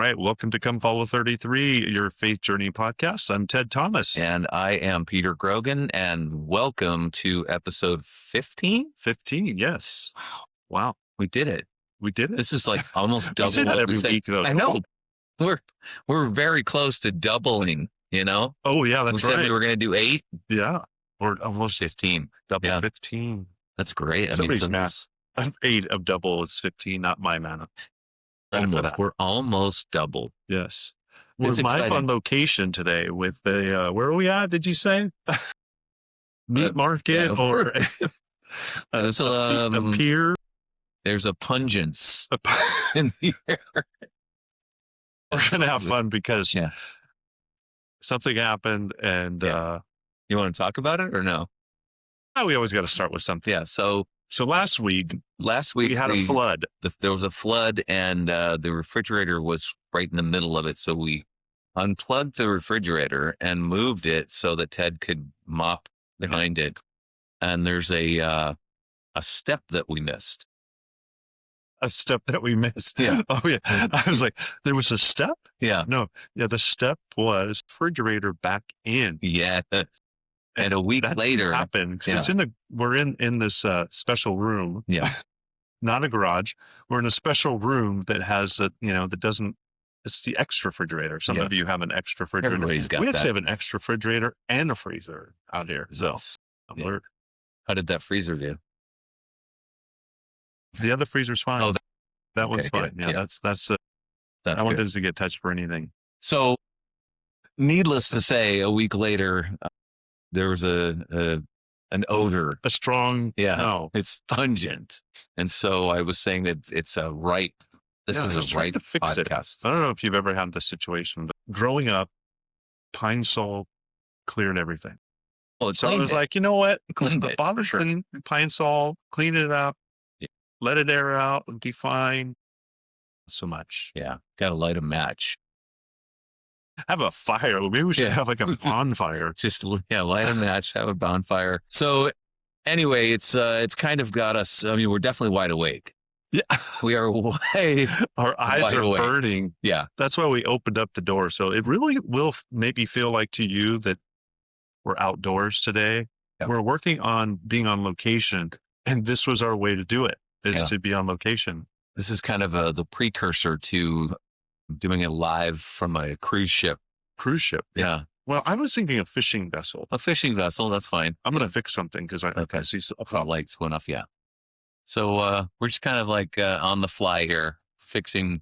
right. Welcome to Come Follow 33, your faith journey podcast. I'm Ted Thomas. And I am Peter Grogan, and welcome to episode 15. 15, yes. Wow. We did it. We did it. This is like almost We double say that what every we said. week, though. I know. We're very close to doubling, you know? Oh, yeah, We that's said right. we were going to do 8. Yeah. Or almost 15. double Yeah. 15. That's great. Somebody's since- math. 8 of double is 15, not my math. Credit for that. We're almost double. Yes. We're It's live exciting. on location today with the, where are we at, did you say? Meat market yeah. or There's, a pier? there's a pungence in the air. We're going to have fun because Yeah. something happened and Yeah. You want to talk about it or no? we always got to start with something. Yeah. So So last week we had a flood. There was a flood, and the refrigerator was right in the middle of it. So we unplugged the refrigerator and moved it so that Ted could mop behind it. And there's a step that we missed. A step that we missed. Yeah. Oh yeah. I was like, there was a step? Yeah. No. Yeah. The step was refrigerator back in. Yeah. And a week That later, happened. 'Cause it's we're in this special room, yeah, not a garage. We're in a special room that has that doesn't. It's the extra refrigerator. Some Yeah. of you have an extra refrigerator. Everybody's got we actually that. have an extra refrigerator and a freezer out here. So Yes. Yeah. we're, How did that freezer do? the other freezer's fine. Oh, that one's okay, fine. good. Yeah, Yeah. that's That's that one good. doesn't get touched for anything. So, needless to say, a week later, there was an odor. A strong Yeah. no. It's pungent. And so I was saying that it's a right, this Yeah, I was is a trying right to fix it. podcast. I don't know if you've ever had this situation, but growing up, Pine Sol cleared everything. Well, it's So I was like, you know what? Cleaned it, Bother sure. clean Pine Sol, clean it up, Yeah. let it air out, it'll be fine. So much. yeah, got to light a match. Have a fire. Maybe we should Yeah. have like a bonfire. Just, light a match, have a bonfire. So anyway, it's kind of got us, I mean, we're definitely wide awake. Yeah. We are way, Our eyes Wide are awake. burning. yeah, That's why we opened up the door. So it really will maybe feel like to you that we're outdoors today. Yeah. We're working on being on location, and this was our way to do it, is Yeah. to be on location. this is kind of the precursor to doing it live from a cruise ship. Cruise ship. Yeah. Well, I was thinking a fishing vessel. A fishing vessel, that's fine. I'm going to fix something because I Okay. see The lights went off, yeah. So we're just kind of like on the fly here, fixing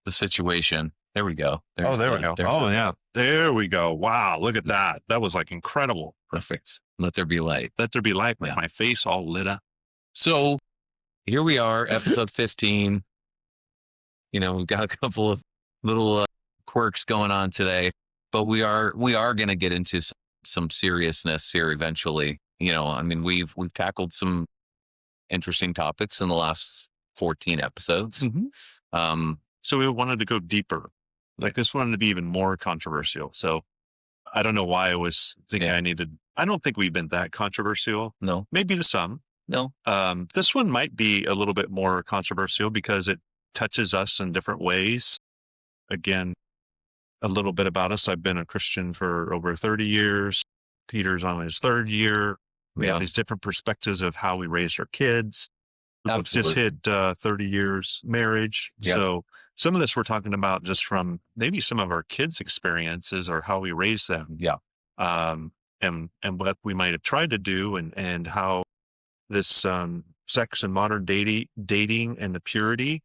the situation. There we go. Oh, there we go. there's Oh, the- yeah. There we go. Wow. Look at that. That was like incredible. Perfect. Let there be light. Let there be light. Like Yeah. my face all lit up. So here we are, episode 15. We've got a couple of little quirks going on today, but we are going to get into some seriousness here eventually. I mean, we've tackled some interesting topics in the last 14 episodes. So we wanted to go deeper. Like this wanted to be even more controversial. So I don't know why I was thinking Yeah. I don't think we've been that controversial. No, Maybe to some. no. This one might be a little bit more controversial because it touches us in different ways. Again, a little bit about us. I've been a Christian for over 30 years. Peter's on his 3rd year. We Yeah. have these different perspectives of how we raised our kids. We've just hit 30 years marriage. Yeah. So some of this we're talking about just from maybe some of our kids' experiences or how we raised them. Yeah. And what we might have tried to do and how this sex and modern dating and the purity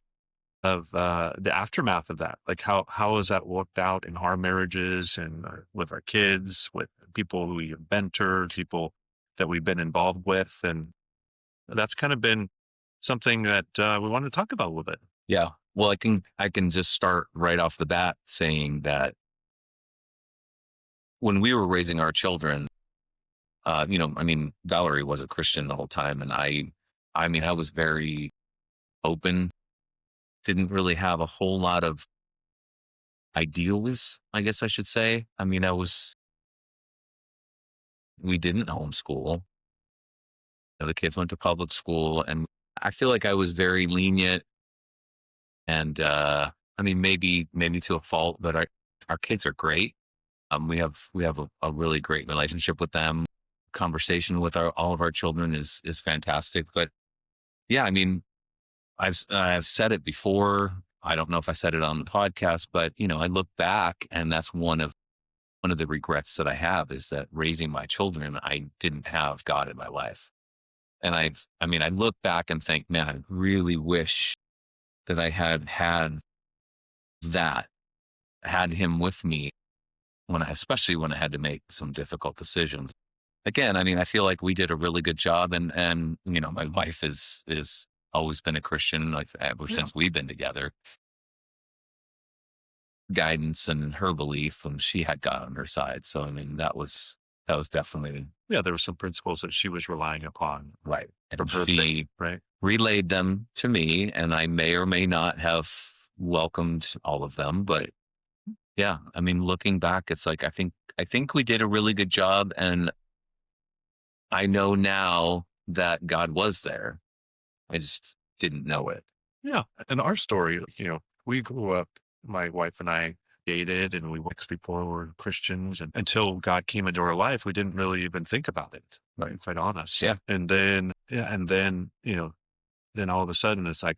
of the aftermath of that. Like how has that worked out in our marriages and with our kids, with people who we have mentored, people that we've been involved with. And that's kind of been something that we want to talk about a little bit. Yeah. Well, I can just start right off the bat saying that when we were raising our children, I mean, Valerie was a Christian the whole time. And I was very open, didn't really have a whole lot of ideals, I guess I should say. I mean, we didn't homeschool. The kids went to public school, and I feel like I was very lenient and, I mean, maybe to a fault, but our kids are great. We have a really great relationship with them. Conversation with all of our children is fantastic. But yeah, I mean, I've said it before. I don't know if I said it on the podcast, but I look back, and that's one of the regrets that I have, is that raising my children, I didn't have God in my life. And I mean, I look back and think, man, I really wish that I had him with me especially when I had to make some difficult decisions. Again, I mean, I feel like we did a really good job, and my wife is always been a Christian, like ever Yeah. since we've been together. Guidance and her belief, and she had God on her side. So I mean, that was definitely Yeah, there were some principles that she was relying upon right. from And her she faith, right? relayed them to me, and I may or may not have welcomed all of them, but yeah, I mean, looking back, it's like, I think we did a really good job, and I know now that God was there. I just didn't know it. Yeah. And our story, we grew up, my wife and I dated, and we worked before we were Christians. And until God came into our life, we didn't really even think about it, Right. quite honest. Yeah. And then, then all of a sudden it's like,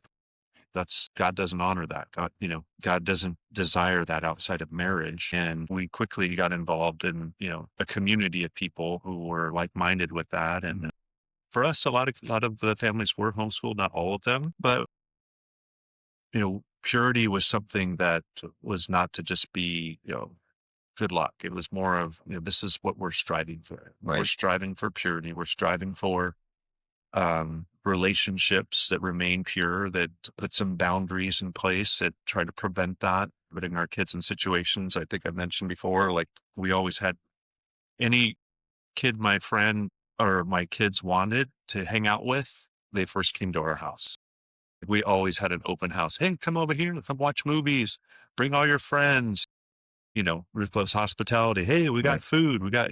God doesn't honor that. God doesn't desire that outside of marriage. And we quickly got involved in, a community of people who were like-minded with that. And for us, a lot of the families were homeschooled, not all of them, but purity was something that was not to just be, good luck. It was more of, this is what we're striving for. We're Right. striving for purity. We're striving for relationships that remain pure, that put some boundaries in place that try to prevent that, putting our kids in situations. I think I mentioned before, like we always had any kid my friend or my kids wanted to hang out with, they first came to our house. We always had an open house. Hey, come over here, come watch movies, bring all your friends, ruthless hospitality. Hey, we got Right. food, we got,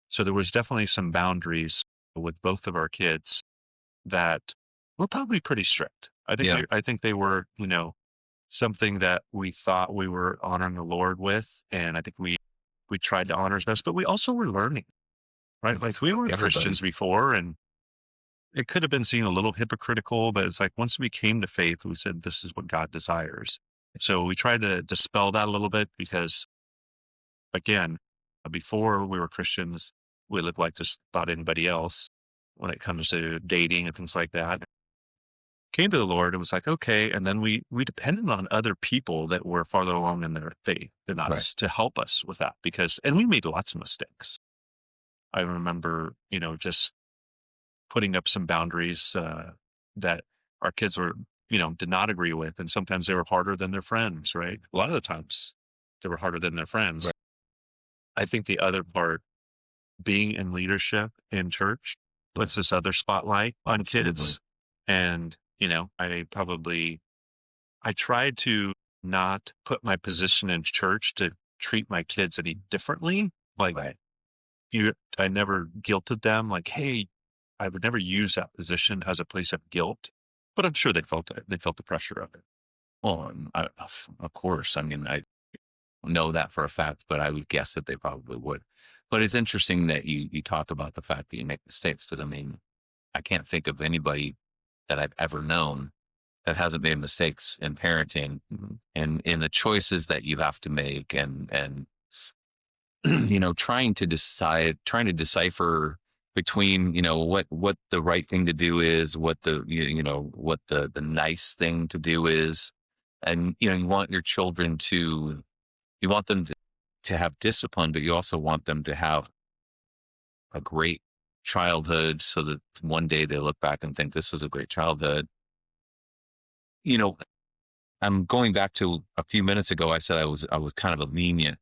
so there was definitely some boundaries with both of our kids that were probably pretty strict. Yeah. I think they were, something that we thought we were honoring the Lord with. And I think we tried to honor his best, but we also were learning, right? Like we were Everybody. Christians before, and it could have been seen a little hypocritical, but it's like, once we came to faith, we said, this is what God desires. So we tried to dispel that a little bit, because again, before we were Christians, we lived like just about anybody else when it comes to dating and things like that. Came to the Lord, it was like, okay. And then we depended on other people that were farther along in their faith than us to help us with that, and we made lots of mistakes. I remember, just putting up some boundaries that our kids were, did not agree with. And sometimes they were harder than their friends, right? A lot of the times they were harder than their friends. Right. I think the other part, being in leadership in church, puts this other spotlight on kids. And, I tried to not put my position in church to treat my kids any differently. Like, Right. I never guilted them. Like, hey, I would never use that position as a place of guilt, but I'm sure they felt it. They felt the pressure of it. Well, and of course, I mean, I know that for a fact, but I would guess that they probably would. But it's interesting that you talk about the fact that you make mistakes, because I mean, I can't think of anybody that I've ever known that hasn't made mistakes in parenting and in the choices that you have to make, and trying to decipher between what the right thing to do is, what what the nice thing to do is. And you want your children you want them to have discipline, but you also want them to have a great childhood, so that one day they look back and think, this was a great childhood. I'm going back to a few minutes ago. I said I was kind of a lenient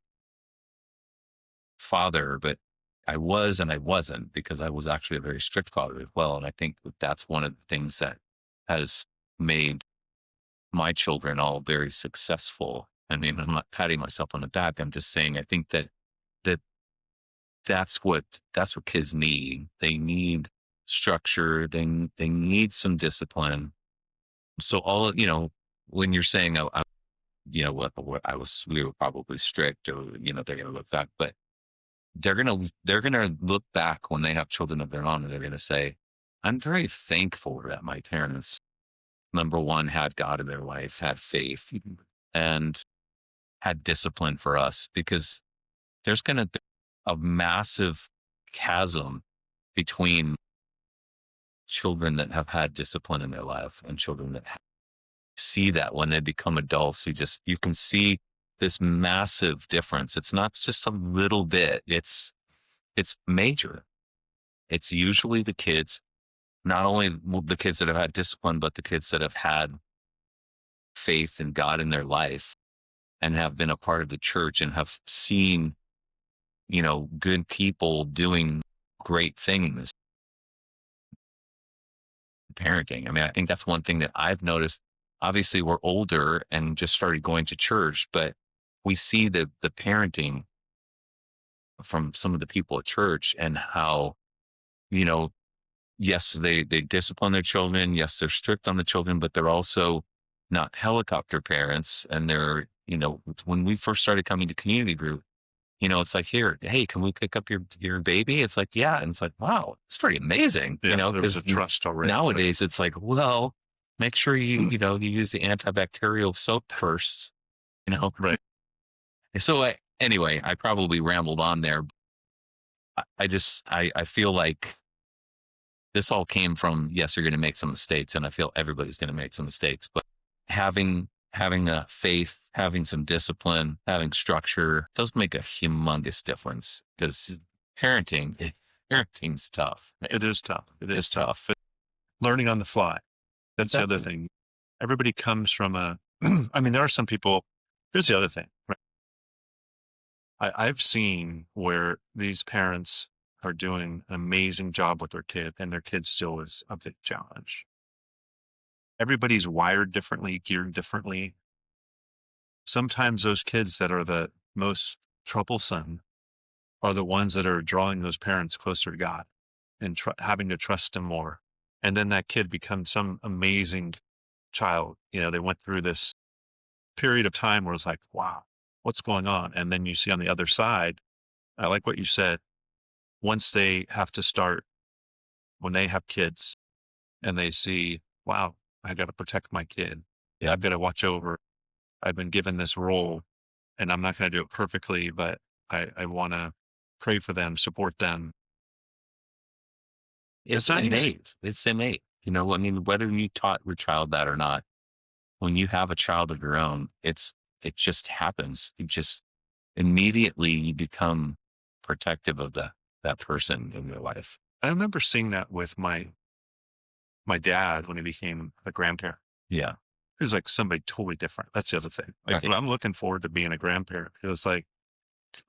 father, but I was and I wasn't, because I was actually a very strict father as well. And I think that's one of the things that has made my children all very successful. I mean, I'm not patting myself on the back. I'm just saying, I think that's what kids need. They need structure. They need some discipline. So when you're saying we were probably strict, or, they're going to look back, but they're going to look back when they have children of their own, and they're going to say, I'm very thankful that my parents, number one, had God in their life, had faith, and had discipline for us, because there's going to be a massive chasm between children that have had discipline in their life and children that see that when they become adults. You can see this massive difference. It's not just a little bit. It's major. It's usually the kids, not only the kids that have had discipline, but the kids that have had faith in God in their life and have been a part of the church and have seen, good people doing great things. Parenting. I mean, I think that's one thing that I've noticed. Obviously, we're older and just started going to church, but we see the parenting from some of the people at church, and how, yes, they discipline their children. Yes, they're strict on the children, but they're also not helicopter parents. And they're, when we first started coming to community group, it's like, here, hey, can we pick up your baby? It's like, yeah. And it's like, wow, it's pretty amazing. Yeah, there was a trust already. Nowadays, it's like, well, make sure you use the antibacterial soap first, Right. So anyway, I probably rambled on there. I feel like this all came from, yes, you're going to make some mistakes, and I feel everybody's going to make some mistakes, but having a faith, having some discipline, having structure does make a humongous difference, because parenting's tough. It is tough. It's tough. Learning on the fly. That's the other thing. Everybody comes from there are some people, here's the other thing. Right? I've seen where these parents are doing an amazing job with their kid, and their kid still is a big challenge. Everybody's wired differently, geared differently. Sometimes those kids that are the most troublesome are the ones that are drawing those parents closer to God and having to trust Him more. And then that kid becomes some amazing child. They went through this period of time where it's like, wow, what's going on? And then you see on the other side, I like what you said, once they have to start, when they have kids and they see, wow, I got to protect my kid. Yeah, I've got to watch over. I've been given this role, and I'm not going to do it perfectly, but I want to pray for them, support them. It's innate. It's innate. Whether you taught your child that or not, when you have a child of your own, it just happens. You just immediately you become protective of that person in your life. I remember seeing that with my dad when he became a grandparent. Yeah. It was like somebody totally different. That's the other thing. Like, Right. I'm looking forward to being a grandparent, because it's like,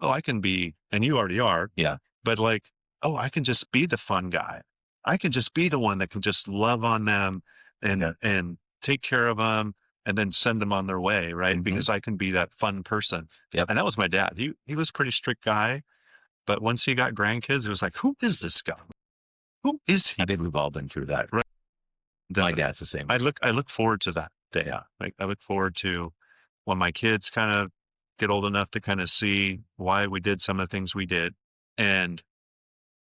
oh, I can be, and you already are. Yeah. But like, oh, I can just be the fun guy. I can just be the one that can just love on them and take care of them, and then send them on their way. Right. Mhm. Because I can be that fun person. Yep. And that was my dad. He was a pretty strict guy, but once he got grandkids, it was like, who is this guy? Who is he? I think we've all been through that. Right. My dad's the same. I look forward to that day. Yeah. Like, I look forward to when my kids kind of get old enough to kind of see why we did some of the things we did, and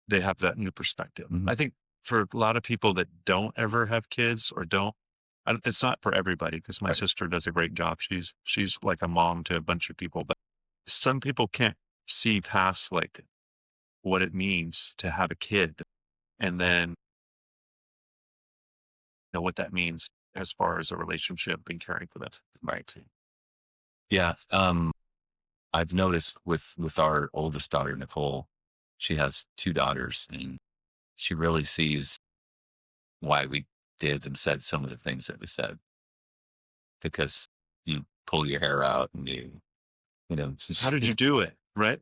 they have that new perspective. Mhm. I think for a lot of people that don't ever have kids or it's not for everybody, because my Right. sister does a great job. She's like a mom to a bunch of people, but some people can't see past like what it means to have a kid, and then what that means as far as a relationship and caring for them. Right. Yeah. I've noticed with our oldest daughter, Nicole, she has 2 daughters, and she really sees why we did and said some of the things that we said, because you pull your hair out and How did you do it? Right?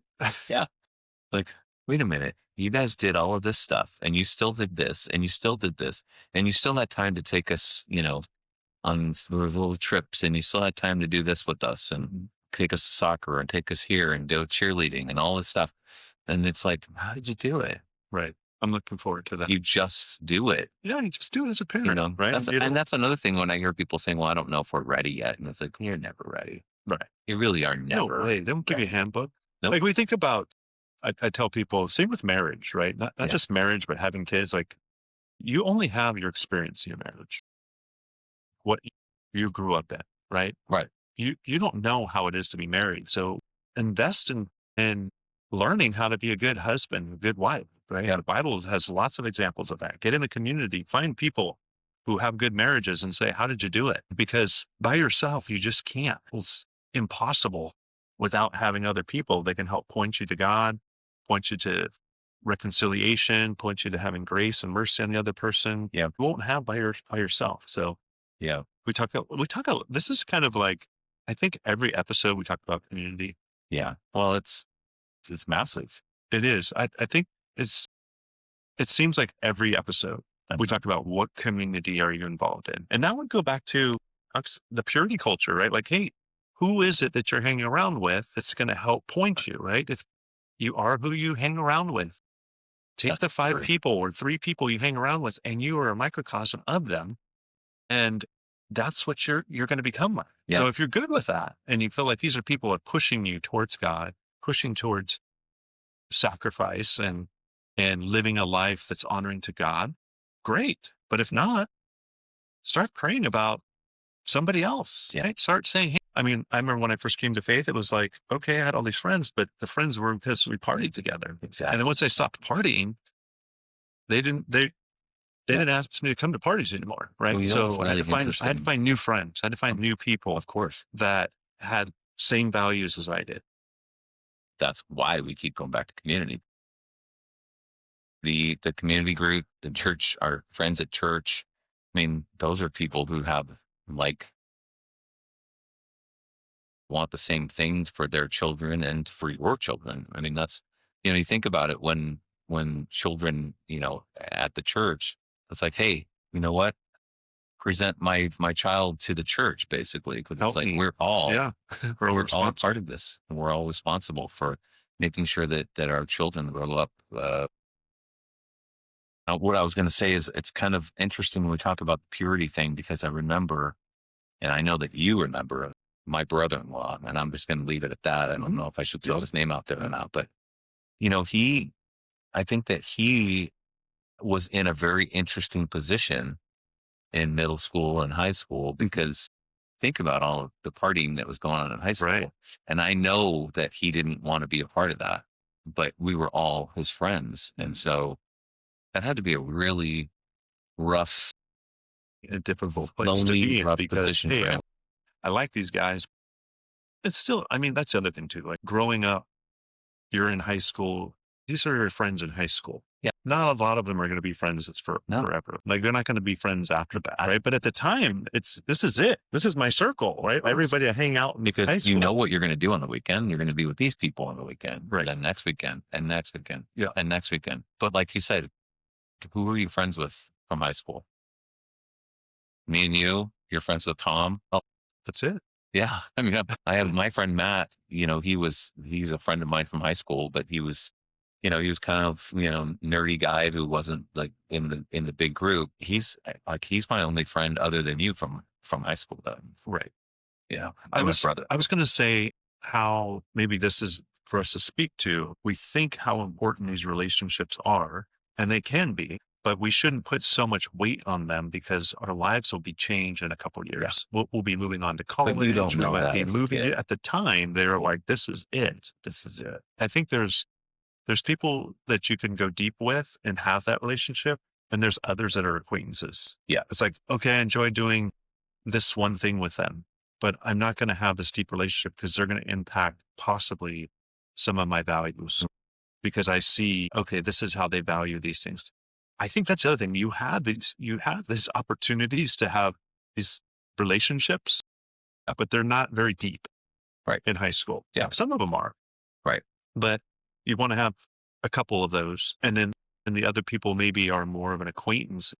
like, wait a minute, you guys did all of this stuff, and you still did this, and you still did this, and you still had time to take us, on little trips, and you still had time to do this with us, and take us to soccer, and take us here, and do cheerleading, and all this stuff. And it's like, how did you do it? Right. I'm looking forward to that. You just do it. Yeah, you just do it as a parent, right? That's another thing when I hear people saying, well, I don't know if we're ready yet. And it's like, you're never ready. Right. You really are No never. way. They don't give you a handbook. Nope. Like we think about, I tell people, same with marriage, right? Not Yeah. just marriage, but having kids. Like you only have your experience in your marriage, what you grew up in, right? Right. You don't know how it is to be married. So invest in learning how to be a good husband, a good wife, right? Yeah. The Bible has lots of examples of that. Get in a community, find people who have good marriages and say, how did you do it? Because by yourself, you just can't. It's impossible without having other people that can help point you to God, point you to reconciliation, point you to having grace and mercy on the other person. Yeah. You won't have by yourself. So Yeah. we talk, this is kind of like, I think every episode we talk about community. Yeah. Well, it's massive. It is. I think it seems like every episode we talk about what community are you involved in? And that would go back to the purity culture, right? Like, hey, who is it that you're hanging around with that's going to help point you, right? If you are who you hang around with, take That's the 5 true. people or 3 people you hang around with and you are a microcosm of them. And that's what you're going to become like. Yeah. So if you're good with that and you feel like these are people are pushing you towards God, pushing towards sacrifice and living a life that's honoring to God, great. But if not, start praying about somebody else. Yeah. Right? Start saying, hey, I mean, I remember when I first came to faith, it was like, okay, I had all these friends, but the friends were because we partied together. Exactly. And then once I stopped partying, they didn't ask me to come to parties anymore. Right. Well, you know what's So I had really to find new friends. I had to find new people, Of course. that had same values as I did. That's why we keep going back to community. The community group, the church, our friends at church. I mean, those are people who have want the same things for their children and for your children. I mean, that's, you think about it when children, at the church, it's like, hey, you know what? Present my child to the church, basically, because it's like we're all we're all part of this, and we're all responsible for making sure that our children grow up. What I was going to say is it's kind of interesting when we talk about the purity thing, because I remember, and I know that you remember, my brother-in-law, and I'm just going to leave it at that. I don't know if I should throw his name out there or not, but I think that he was in a very interesting position in middle school and high school, because think about all of the partying that was going on in high school. Right. And I know that he didn't want to be a part of that, but we were all his friends. And so that had to be a really rough, A difficult place to be lonely, in rough because, position hey, for him. I like these guys. It's still, I mean, that's the other thing too. Like growing up, you're in high school. These are your friends in high school. Yeah. Not a lot of them are going to be friends No. forever. Like they're not going to be friends after that. Right. But at the time, this is it. This is my circle, right? Everybody I hang out in high Because school. you know what you're going to do on the weekend. You're going to be with these people on the weekend. Right. And then next weekend and next weekend. Yeah. And next weekend. But like you said, who were you friends with from high school? Me and you're friends with Tom. Oh, That's it. yeah. I mean, I have my friend Matt, he's a friend of mine from high school, but he was kind of, nerdy guy who wasn't like in the big group. He's my only friend other than you from high school though. Right. Yeah. I was brother. going to say how maybe this is for us to speak to. We think how important these relationships are, and they can be, but we shouldn't put so much weight on them because our lives will be changed in a couple of years. We'll be moving on to college. you don't know we might that be as a moving. kid. At the time, they're like, this is it. This is it. I think there's people that you can go deep with and have that relationship. And there's others that are acquaintances. Yeah. It's like, okay, I enjoy doing this one thing with them, but I'm not going to have this deep relationship because they're going to impact possibly some of my values, because I see, okay, this is how they value these things. I think that's the other thing. You have these opportunities to have these relationships, but they're not very deep. Right. In high school. Yeah. Some of them are. Right. But you want to have a couple of those. And then the other people maybe are more of an acquaintance.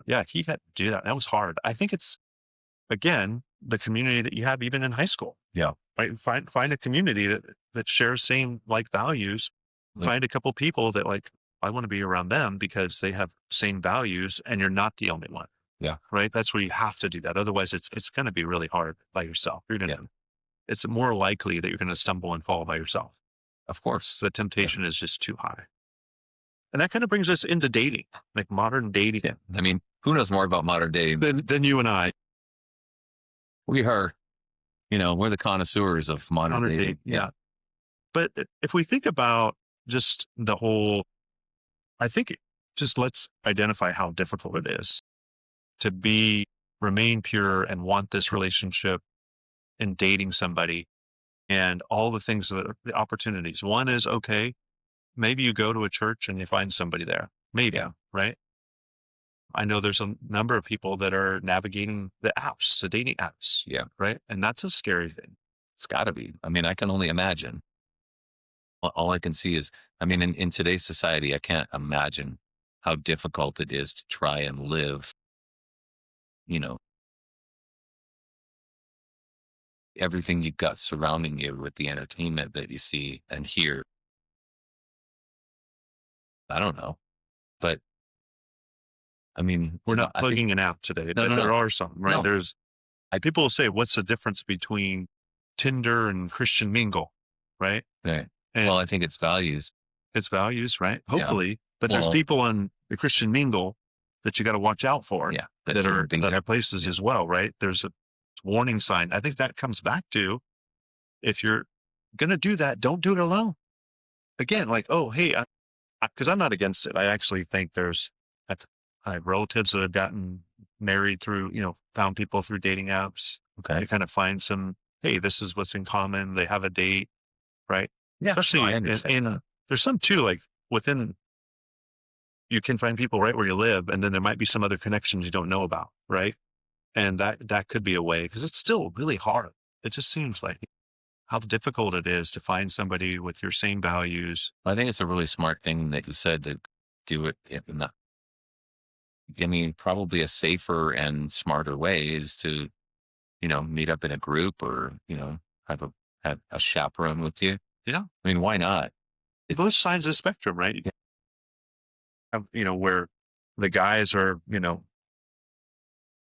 Yeah, he had to do that. That was hard. I think it's, again, the community that you have even in high school. Yeah. Right. Find a community that shares same like values. Yeah. Find a couple people that like, I want to be around them because they have same values and you're not the only one. Yeah. Right. That's where you have to do that. Otherwise it's going to be really hard by yourself. You're going to, it's more likely that you're going to stumble and fall by yourself. Of course. The temptation is just too high. And that kind of brings us into dating, like modern dating. Yeah. I mean, who knows more about modern dating Than you and I. We are, we're the connoisseurs of modern dating. Yeah. But if we think about just the whole, I think just let's identify how difficult it is to remain pure and want this relationship and dating somebody and all the things that are the opportunities. One is, okay, maybe you go to a church and you find somebody there. Maybe, right? I know there's a number of people that are navigating the apps, the dating apps. Yeah. Right. And that's a scary thing. It's gotta be. I mean, I can only imagine. All I can see is, I mean, in today's society, I can't imagine how difficult it is to try and live, everything you've got surrounding you with the entertainment that you see and hear. I don't know, but I mean, we're not plugging an app today, but there are some, right? No. There's, people will say, what's the difference between Tinder and Christian Mingle, right? Right. And well, I think it's values. It's values, right? Hopefully. Yeah. But there's people on the Christian Mingle that you got to watch out for. Yeah. That are places as well, right? There's a warning sign. I think that comes back to, if you're going to do that, don't do it alone. Again, like, oh, hey, because I'm not against it. I actually think I have relatives that have gotten married through, found people through dating apps. Okay. You kind of find some, hey, this is what's in common. They have a date, right? Yeah. Especially in there's some too, like within, you can find people right where you live, and then there might be some other connections you don't know about, right? And that could be a way, because it's still really hard. It just seems like how difficult it is to find somebody with your same values. I think it's a really smart thing that you said to do it in that. I mean, probably a safer and smarter way is to, meet up in a group or, have a chaperone with you. Yeah. I mean, why not? It's both sides of the spectrum, right? Where the guys are,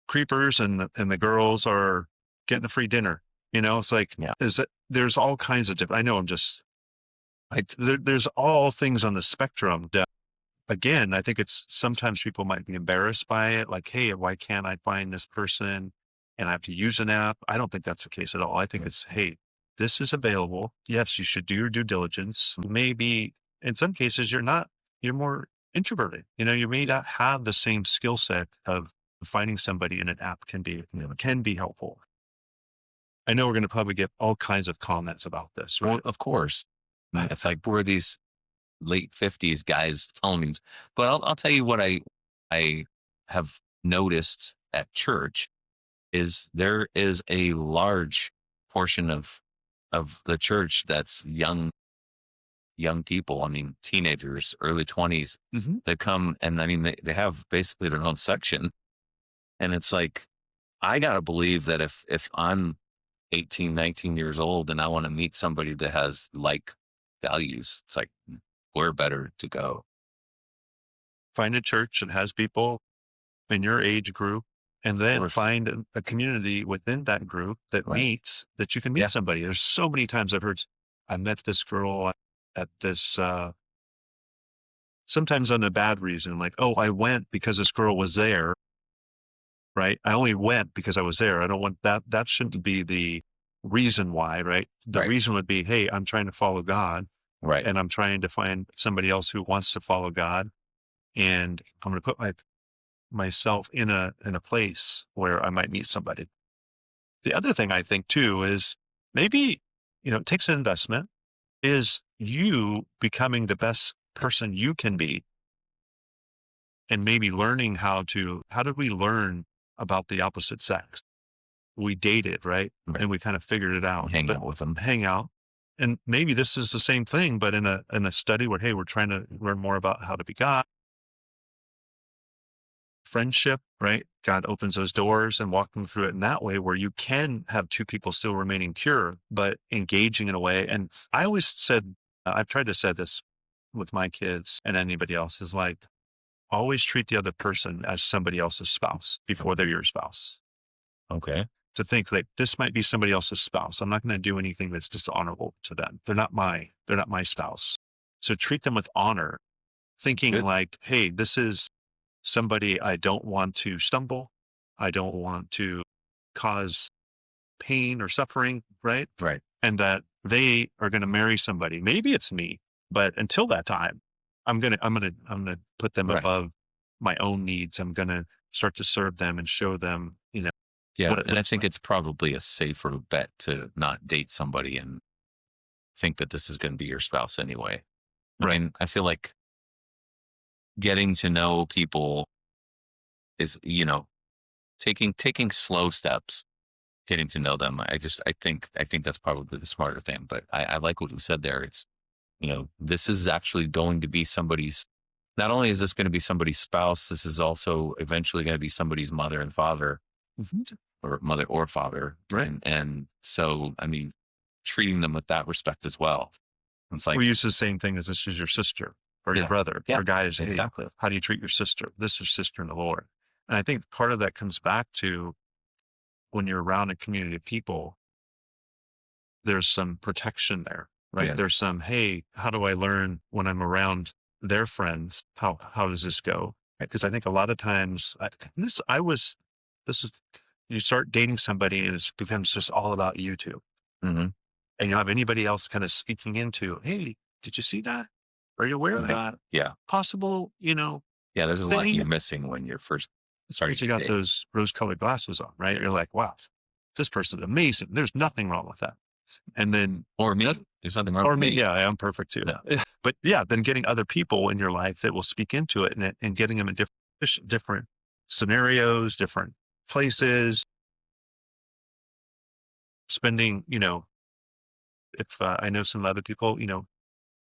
creepers and the girls are getting a free dinner. It's like, there's all kinds of different, I know there's all things on the spectrum that, again, I think it's sometimes people might be embarrassed by it. Like, hey, why can't I find this person and I have to use an app? I don't think that's the case at all. I think it's, hey, this is available. Yes, you should do your due diligence. Maybe in some cases you're more introverted. You may not have the same skill set of finding somebody in an app can be helpful. I know we're going to probably get all kinds of comments about this, right? Well, of course. It's like, we're these late 50s guys telling me, but I'll tell you what I have noticed at church is there is a large portion of the church that's young people. I mean, teenagers, early 20s, they come, and I mean, they have basically their own section. And it's like, I got to believe that if I'm 18, 19 years old and I want to meet somebody that has like values, it's like, where better to go? Find a church that has people in your age group, and then find a community within that group that meets, that you can meet somebody. There's so many times I've heard, I met this girl at this, sometimes on a bad reason, like, oh, I went because this girl was there, right? I only went because I was there. I don't want that. That shouldn't be the reason why, right? The reason would be, hey, I'm trying to follow God. Right. And I'm trying to find somebody else who wants to follow God. And I'm going to put myself in a place where I might meet somebody. The other thing I think too is maybe, it takes an investment, is you becoming the best person you can be. And maybe learning how did we learn about the opposite sex? We dated, right? And we kind of figured it out. Hang out with them. Hang out. And maybe this is the same thing, but in a study where, hey, we're trying to learn more about how to be God. Friendship, right? God opens those doors and walking through it in that way, where you can have two people still remaining pure, but engaging in a way. And I always said, I've tried to say this with my kids and anybody else, is like, always treat the other person as somebody else's spouse before they're your spouse. Okay. To think that this might be somebody else's spouse. I'm not going to do anything that's dishonorable to them. They're not my spouse. So treat them with honor, thinking Good. like, hey, this is somebody I don't want to stumble. I don't want to cause pain or suffering, right? Right. And that they are going to marry somebody. Maybe it's me, but until that time, I'm going to put them Right. above my own needs. I'm going to start to serve them and show them, Yeah. what it And I looks think like. it's probably a safer bet to not date somebody and think that this is going to be your spouse anyway. I Right. mean, I feel like getting to know people is, taking slow steps, getting to know them. I think that's probably the smarter thing. But I like what you said there. It's, this is actually going to be somebody's, not only is this going to be somebody's spouse, this is also eventually going to be somebody's mother and father, or mother or father. Right. And so, I mean, treating them with that respect as well. It's like, We use the same thing as this is your sister or your Yeah. brother. Yeah, Or guys, hey, exactly. how do you treat your sister? This is sister in the Lord. And I think part of that comes back to when you're around a community of people, there's some protection there, right? Yeah. There's some, hey, how do I learn when I'm around their friends? How does this go? Because I think a lot of times, you start dating somebody and it becomes just all about you two. hmm And you don't have anybody else kind of speaking into, hey, did you see that? Are you aware of Right. that? Yeah. Possible, Yeah. There's a lot thing. you're missing when you're first starting Because you to got date. those rose colored glasses on, right? You're like, wow, this person's amazing. There's nothing wrong with that. And then, Or me. There's nothing wrong or with me, me. yeah, I'm perfect too. Yeah. But yeah, then getting other people in your life that will speak into it and getting them in different scenarios, different places, spending, if I know some other people,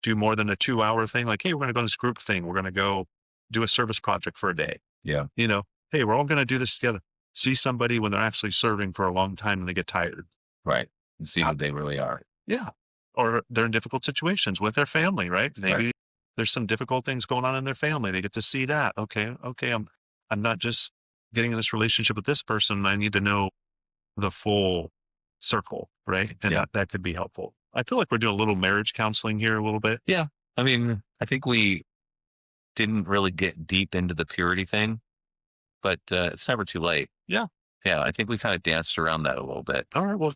do more than a 2-hour thing, like, hey, we're going to go to this group thing. We're going to go do a service project for a day. Yeah. Hey, we're all going to do this together. See somebody when they're actually serving for a long time and they get tired. Right. And see How- who they really are. Yeah. Or they're in difficult situations with their family, right? Maybe there's some difficult things going on in their family. They get to see that. Okay. I'm not just getting in this relationship with this person. I need to know the full circle, right? And Yeah. that could be helpful. I feel like we're doing a little marriage counseling here a little bit. I mean, I think we didn't really get deep into the purity thing, but it's never too late. Yeah. Yeah. I think we kind of danced around that a little bit. All right. Well,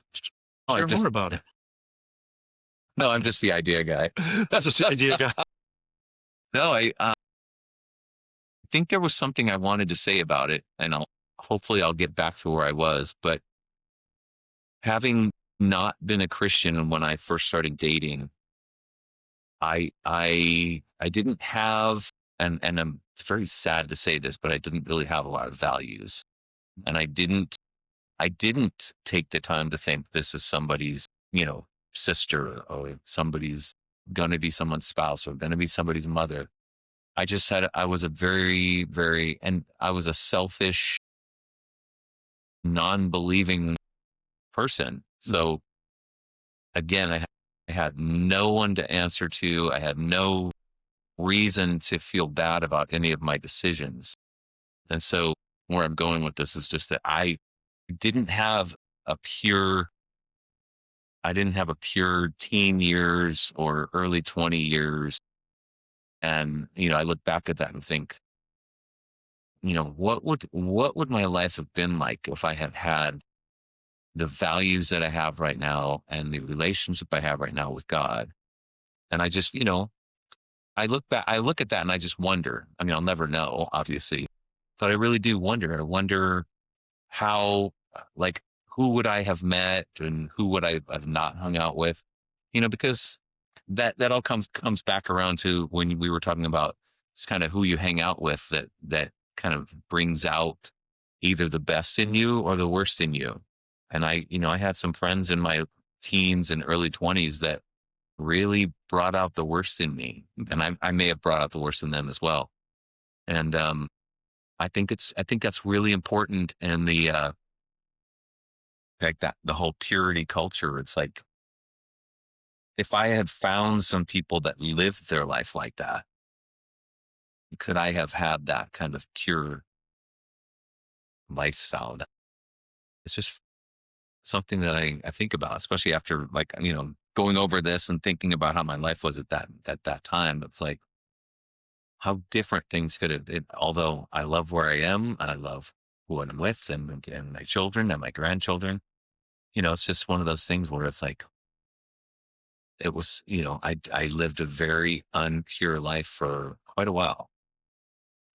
Oh, share just- more about it. No, I'm just the idea guy. That's just the idea, guy. No, I think there was something I wanted to say about it, and hopefully I'll get back to where I was. But having not been a Christian when I first started dating, I didn't have, and it's very sad to say this, but I didn't really have a lot of values, and I didn't take the time to think this is somebody's, sister, or somebody's going to be someone's spouse, or going to be somebody's mother. I just said I was a very, very, and I was a selfish, non-believing person. So again, I had no one to answer to. I had no reason to feel bad about any of my decisions. And so where I'm going with this is just that I didn't have a pure teen years or early 20 years. And, I look back at that and think, what would my life have been like if I had had the values that I have right now and the relationship I have right now with God? And I just, I look at that and I just wonder. I mean, I'll never know, obviously, but I really do wonder. I wonder how, who would I have met and who would I have not hung out with? Because that all comes back around to when we were talking about it's kind of who you hang out with that kind of brings out either the best in you or the worst in you. And I had some friends in my teens and early 20s that really brought out the worst in me. And I may have brought out the worst in them as well. And I think that's really important. And the the whole purity culture, it's like, if I had found some people that lived their life like that, could I have had that kind of pure lifestyle? It's just something that I think about, especially after, like, going over this and thinking about how my life was at that time. It's like how different things could have been. Although I love where I am and I love who I'm with and my children and my grandchildren, it's just one of those things where it's like, it was, I lived a very unpure life for quite a while.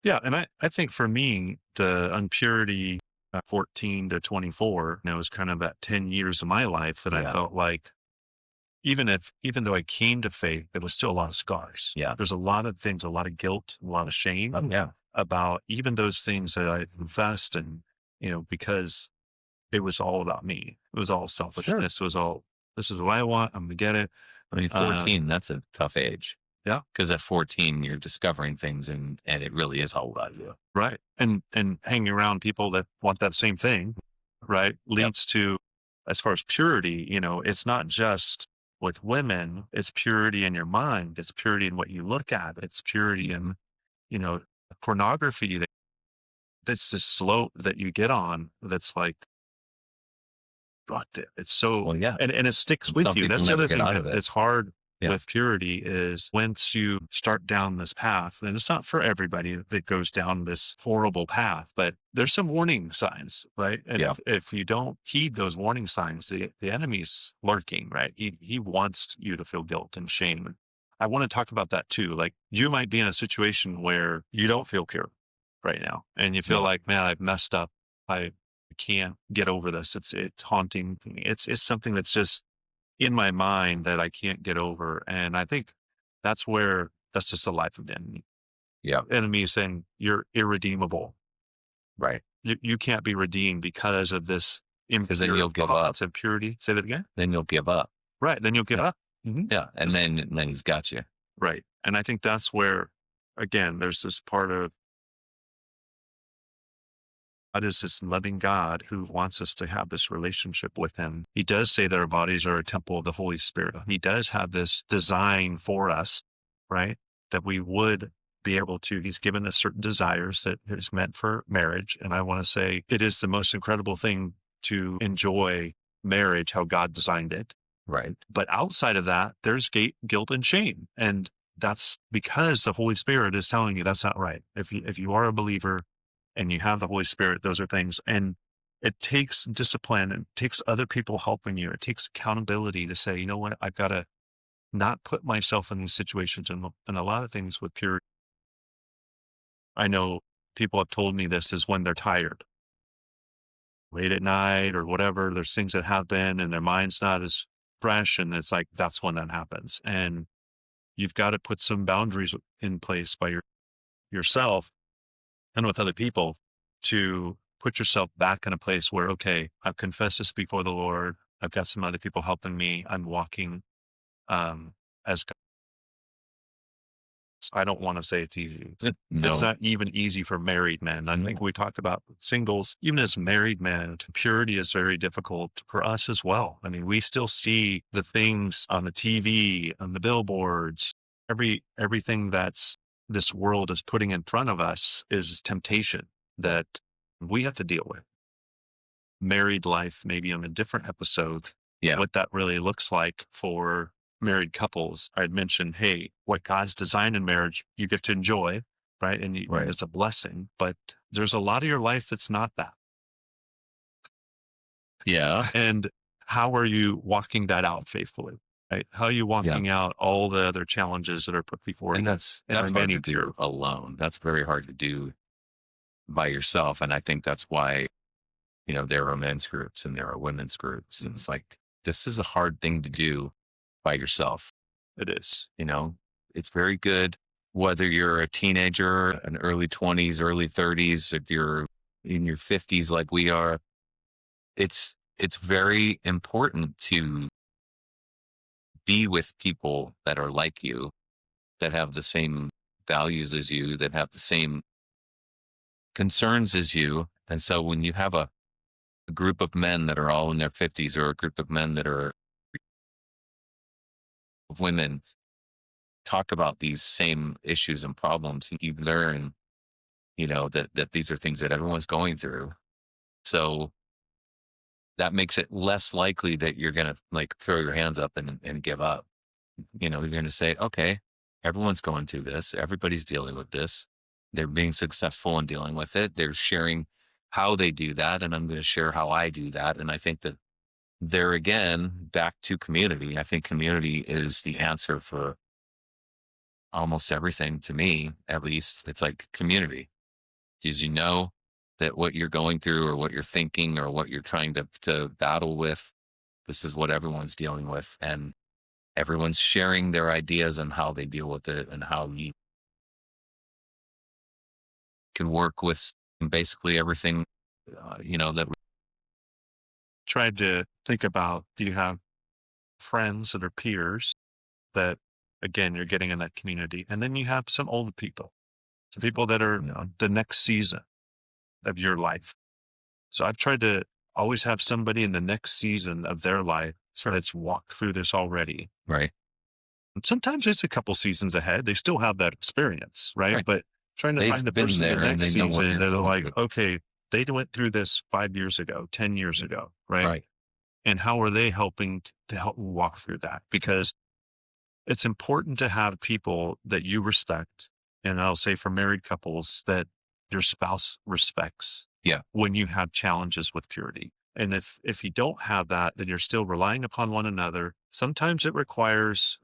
Yeah. And I think for me, the unpurity 14 to 24, was kind of that 10 years of my life that I Yeah. felt like, even though I came to faith, there was still a lot of scars. Yeah. There's a lot of things, a lot of guilt, a lot of shame Oh, yeah. about even those things that I confessed. And, because it was all about me. It was all selfishness. It was all, this is what I want. I'm going to get it. I mean, 14, that's a tough age. Yeah. Because at 14, you're discovering things and it really is all about you. Right. And hanging around people that want that same thing, right, leads to, as far as purity, it's not just with women, it's purity in your mind. It's purity in what you look at. It's purity in, pornography that's this slope that you get on. That's like, it's so, Well, yeah. and it sticks And with some you. people That's the never other get thing out of it. that's hard Yeah. with purity is once you start down this path, and it's not for everybody that goes down this horrible path, but there's some warning signs, right? And Yeah. if you don't heed those warning signs, the enemy's lurking, right? He wants you to feel guilt and shame. I want to talk about that too. Like, you might be in a situation where you don't feel pure right now, and you feel No. like, man, I've messed up. I can't get over this. It's haunting me. It's something that's just in my mind that I can't get over. And I think that's just the life of the enemy. Yeah. Enemy is saying you're irredeemable. Right. You can't be redeemed because of this Because then you'll give up. impurity. Say that again. Then you'll give up. Right. Then you'll give Yeah. up. Mhm. Yeah. And then he's got you. Right. And I think that's where, again, there's this part of God is this loving God who wants us to have this relationship with him. He does say that our bodies are a temple of the Holy Spirit. He does have this design for us, right? That we would be able to, he's given us certain desires that is meant for marriage. And I want to say it is the most incredible thing to enjoy marriage, how God designed it. Right. But outside of that, there's guilt and shame. And that's because the Holy Spirit is telling you that's not right. If you are a believer and you have the Holy Spirit, those are things. And it takes discipline and it takes other people helping you. It takes accountability to say, you know what, I've got to not put myself in these situations. And a lot of things with purity, I know people have told me this is when they're tired, late at night or whatever. There's things that happen and their mind's not as fresh. And it's like, that's when that happens. And you've got to put some boundaries in place by yourself and with other people to put yourself back in a place where, okay, I've confessed this before the Lord. I've got some other people helping me. I'm walking as God. I don't want to say it's easy. No. It's not even easy for married men. I think we talk about singles, even as married men, purity is very difficult for us as well. I mean, we still see the things on the TV, on the billboards, everything that's this world is putting in front of us is temptation that we have to deal with. Married life, maybe on a different episode, Yeah. what that really looks like for married couples. I'd mentioned, hey, what God's designed in marriage, you get to enjoy, right? And Right. it's a blessing, but there's a lot of your life that's not that. Yeah. And how are you walking that out faithfully? Right? How are you walking out all the other challenges that are put before you? And that's hard to do alone. That's very hard to do by yourself. And I think that's why, there are men's groups and there are women's groups. And it's like, this is a hard thing to do by yourself. It is. It's very good, whether you're a teenager, an early 20s, early 30s, if you're in your 50s, like we are, it's very important to be with people that are like you, that have the same values as you, that have the same concerns as you. And so when you have a group of men that are all in their 50s or a group of men that are women, talk about these same issues and problems, you learn, that these are things that everyone's going through. So that makes it less likely that you're going to like throw your hands up and give up. You're going to say, okay, everyone's going through this. Everybody's dealing with this. They're being successful in dealing with it. They're sharing how they do that. And I'm going to share how I do that. And I think that there again, back to community, I think community is the answer for almost everything to me, at least. It's like community, because that what you're going through or what you're thinking or what you're trying to battle with, this is what everyone's dealing with. And everyone's sharing their ideas on how they deal with it and how you can work with basically everything, that Tried to think about, do you have friends that are peers that, again, you're getting in that community? And then you have some old people, some people that are the next season of your life. So I've tried to always have somebody in the next season of their life that's walked through this already. right. And sometimes it's a couple seasons ahead. They still have that experience, right? Right. But trying to They've find the been person there the and next they know what season, they're they're going like, through. okay, they went through this 5 years ago, 10 years ago, right? Right. And how are they helping to help walk through that? Because it's important to have people that you respect. And I'll say for married couples that your spouse respects. Yeah. When you have challenges with purity. And if you don't have that, then you're still relying upon one another. Sometimes it requires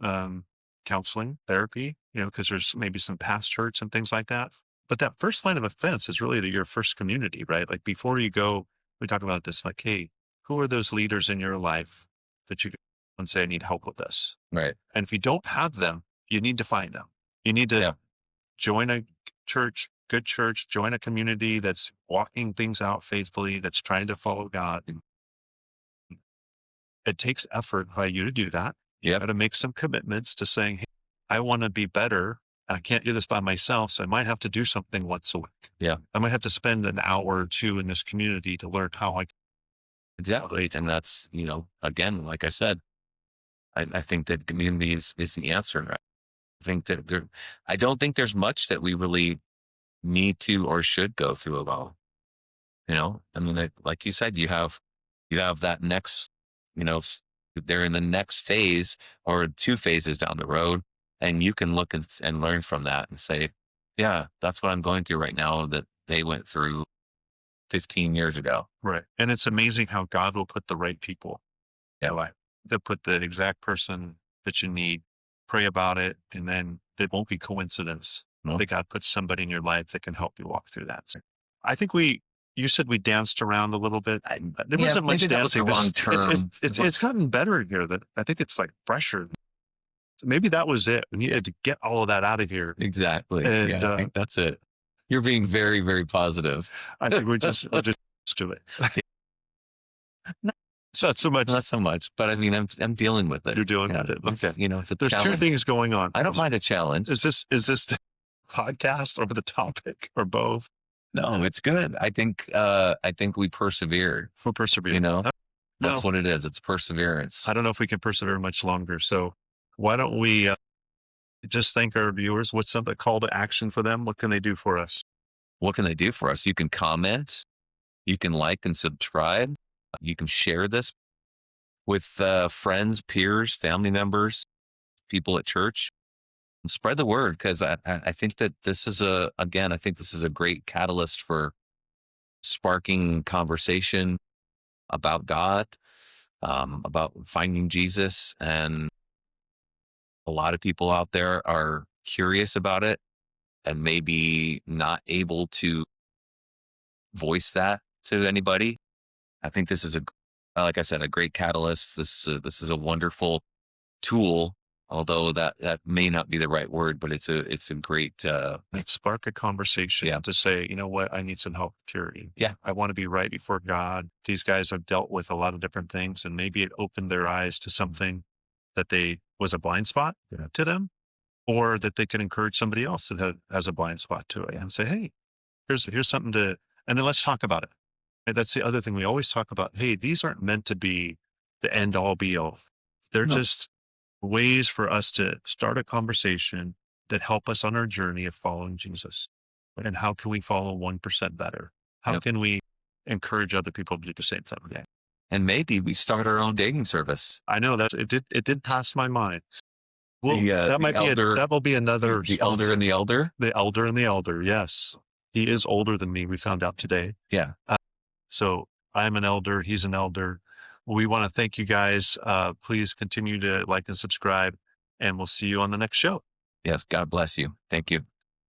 counseling, therapy, because there's maybe some past hurts and things like that. But that first line of offense is really your first community, right? Like before you go, we talk about this, like, hey, who are those leaders in your life that you can say, I need help with this? Right. And if you don't have them, you need to find them. You need to join a church, good church, join a community that's walking things out faithfully, that's trying to follow God. It takes effort by you to do that. You got to make some commitments to saying, hey, I want to be better. I can't do this by myself. So I might have to do something once a week. Yeah. I might have to spend an hour or two in this community to learn how I. Exactly. And that's, again, like I said, I think that community is the answer. Right? I think that I don't think there's much that we really need to or should go through alone. I mean, like you said, you have that next, they're in the next phase or 2 phases down the road, and you can look and learn from that and say, yeah, that's what I'm going through right now that they went through 15 years ago. Right. And it's amazing how God will put the right people in your life. They'll put the exact person that you need, pray about it, and then it won't be coincidence. No. That God puts somebody in your life that can help you walk through that. So I think you said we danced around a little bit. There wasn't much dancing. Long term. It's gotten better here. That I think it's like fresher. So maybe that was it. We needed to get all of that out of here. Exactly. And, I think that's it. You're being very, very positive. I think we'll just do it. It's not so much. Not so much, but I mean, I'm dealing with it. You're dealing with it. It's, Okay. it's a There's challenge. 2 things going on. I don't mind a challenge. Is this the podcast or the topic or both? No, it's good. I think we persevered. We'll persevere. That's what it is. It's perseverance. I don't know if we can persevere much longer. So why don't we just thank our viewers? What's some call to action for them? What can they do for us? What can they do for us? You can comment. You can like and subscribe. You can share this with friends, peers, family members, people at church. Spread the word, because I think that this is a great catalyst for sparking conversation about God, about finding Jesus. And a lot of people out there are curious about it and maybe not able to voice that to anybody. I think this is like I said, a great catalyst. This is a wonderful tool. Although that may not be the right word, but it's a great spark a conversation to say, you know what, I need some help with purity. Yeah. I want to be right before God. These guys have dealt with a lot of different things, and maybe it opened their eyes to something that was a blind spot to them, or that they could encourage somebody else that has a blind spot to it and say, hey, here's something and then let's talk about it. And that's the other thing we always talk about. Hey, these aren't meant to be the end all be all. They're just ways for us to start a conversation that help us on our journey of following Jesus. And how can we follow 1% better? How Yep. can we encourage other people to do the same thing? Okay. And maybe we start our own dating service. I know that it did pass my mind. Well, that The might elder- be that will be another The elder sponsor. and the elder. The elder and the elder. Yes, he is older than me. We found out today. Yeah. So I'm an elder. He's an elder. We want to thank you guys. Please continue to like and subscribe, and we'll see you on the next show. Yes. God bless you. Thank you.